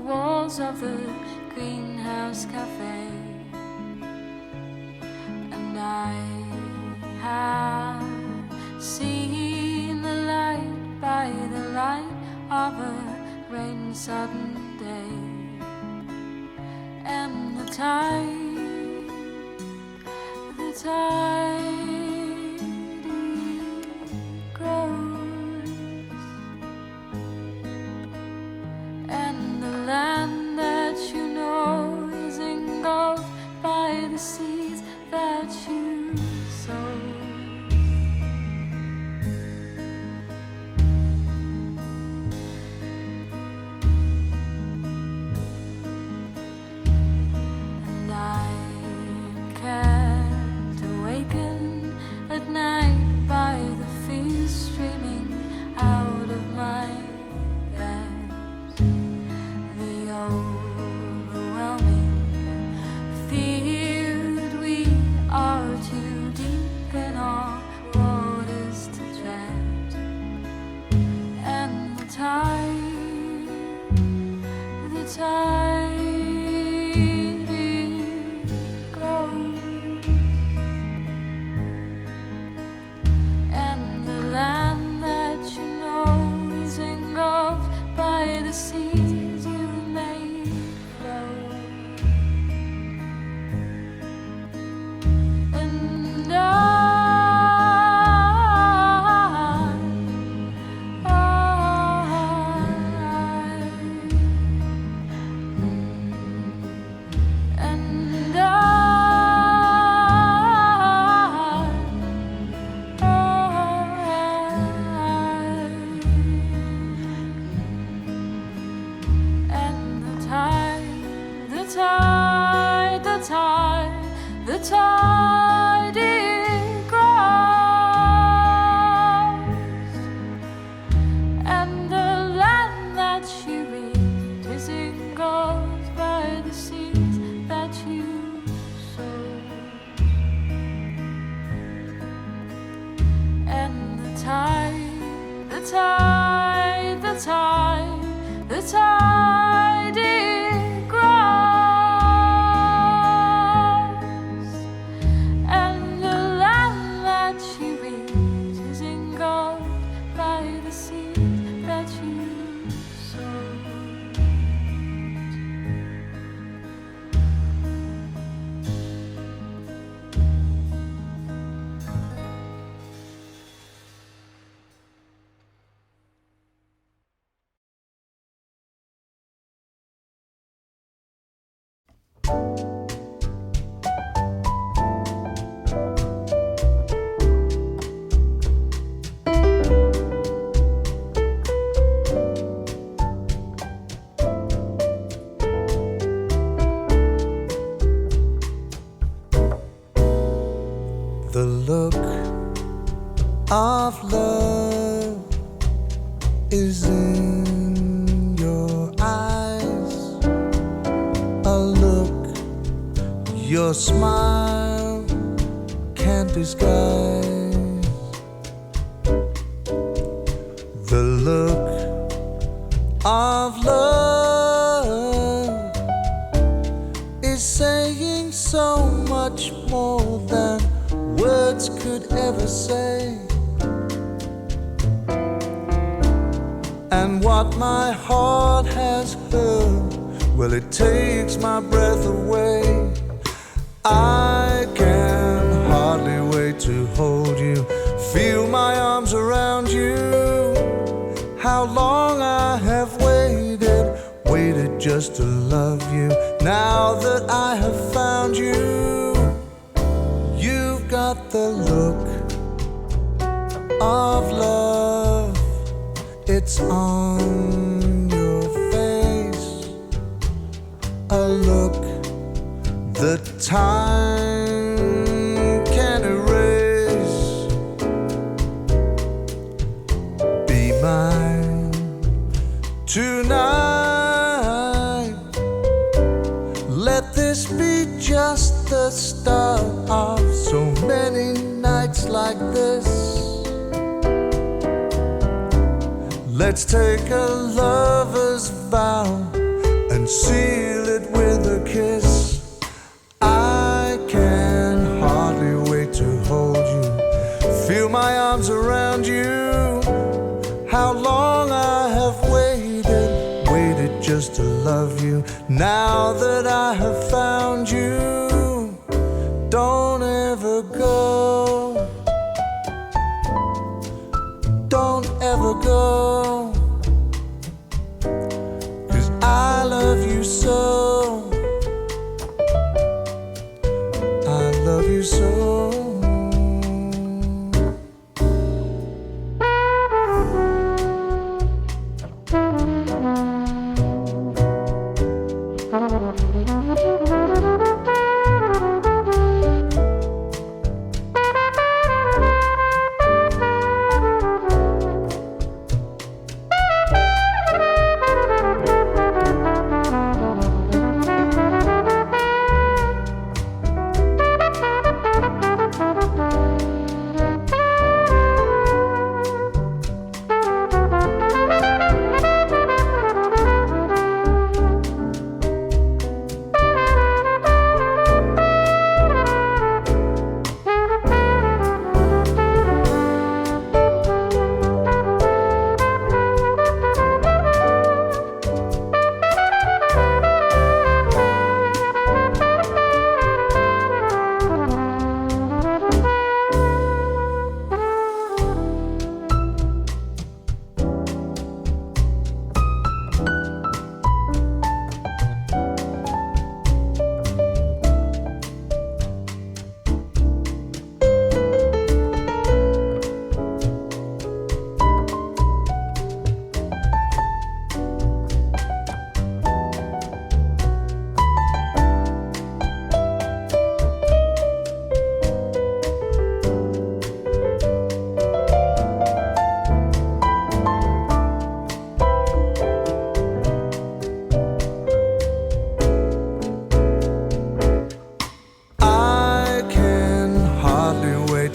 walls of the greenhouse cafe, and I have seen the light by the light of a rain-sodden day, and the tide grows, and the land that you know is engulfed by the seeds that you sow. And I can't awaken at night by the fear streaming out of my bed, the overwhelming fear that we are too deep in our waters to tread, and the tide grows, and the land that you know is engulfed by the seas you made flow. And the tide it grows, and the land that you read is engulfed by the seeds that you sow, and the tide it grows, and the land that you read is engulfed by the seed that you sowed. The look of love is in your eyes, a look your smile can't disguise. The look of love is saying so much more than words could ever say. And what my heart has heard, well, it takes my breath away. I can hardly wait to hold you, feel my arms around you. How long I have waited just to love you. Now that I have found you, you've got the look of love. It's on your face, a look that time can't erase. Be mine tonight. Let this be just the start of so many nights like this. Let's take a lover's vow and and seal it with a kiss. I can hardly wait to hold you, feel my arms around you. How long I have waited just to love you. Now that I have found you, don't ever go, don't ever go, 'cause I love you so, I love you so.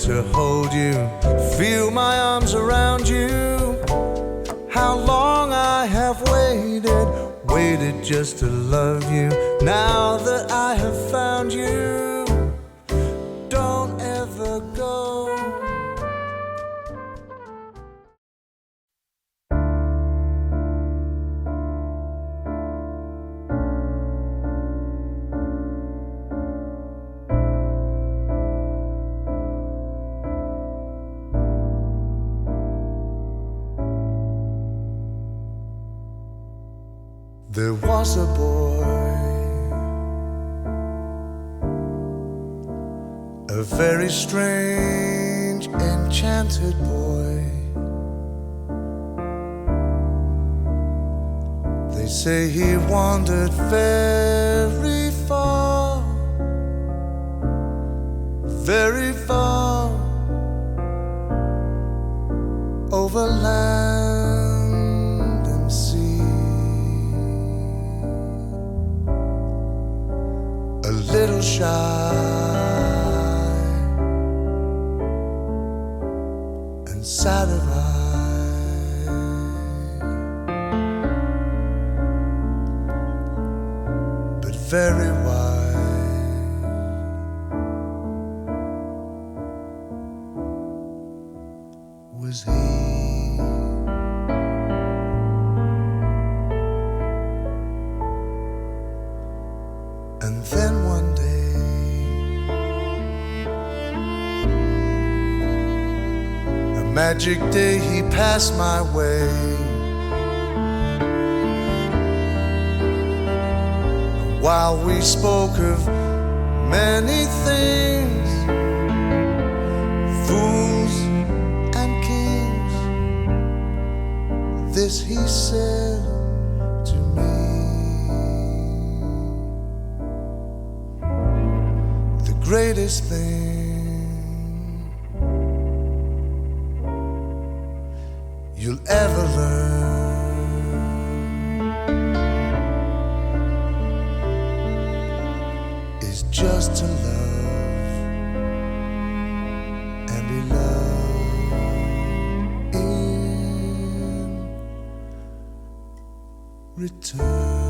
To hold you, feel my arms around you. How long I have waited just to love you. Now that I have found you, don't ever go. There was a boy, a very strange, enchanted boy. They say he wandered very far, very far, over land and sea. A little shy and sad of eye, but very wise. Was he? And then one day, a magic day, he passed my way. And while we spoke of many things, fools and kings, this he said to me: the greatest thing you'll ever learn is just to love and be loved in return.